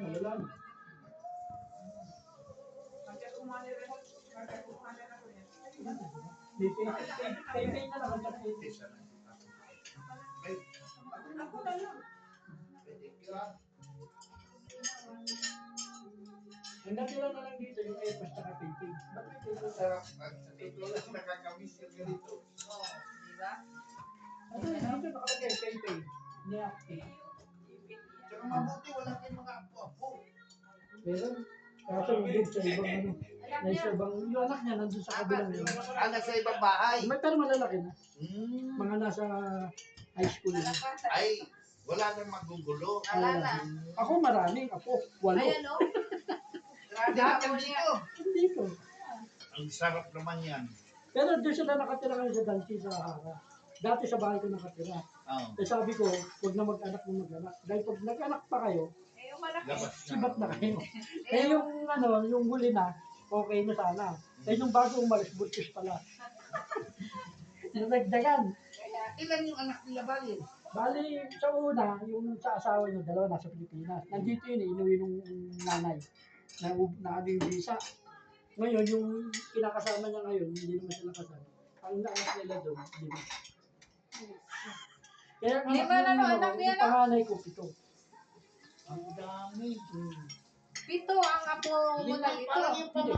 Wala na. Pay na lang. Ang natira na lang dito yung Airpods na pay-pay. Bakit ito sarap? Sa titulo lang nakakamiss yung ganito. Oo, di ba? Ano dito nakalagay pay-pay. Ni-active. Tsaka mabuti, wala kayong mga apo-apo. Meron. Kaso yung sa ibang ano. Sa ibang, yung anak niya nandun sa kabilang yun. Nasa ibang bahay. Pero malalaki na. Hmm. Mga nasa high school na. Ay, wala nang magugulo. Wala na. Ako marami, ako. 8. Ayan o. Lahat ng dito. Hindi ko. Ang sarap naman yan. Pero doon sila nakatira ngayon sa Danti sa Hara. Dati sa bahay ko nakatira. Oh. Kaya sabi ko, huwag na mag-anak ng mag-anak. Dahil pag nag-anak pa kayo, Eh, yung malaki. Labas sibat na kayo. Eh yung ano, yung huli na, okay na sana. Eh yung bago umalis, buntis pala. Nagdagan. Kaya, Ilan yung anak nila bali? Bali, sa una, yung sa asawa niya, dalawa nasa Pilipinas. Nandito yun, inuwi nung nanay. Na ano yung visa. Ngayon, yung kinakasama niya ngayon, hindi naman sila kasama. Ang naanak nila doon, lima. Kaya ang Lima na no, anak niya, no? panganay ko, 7. Ang dami. 7 ang apo mo na ito. Parang yung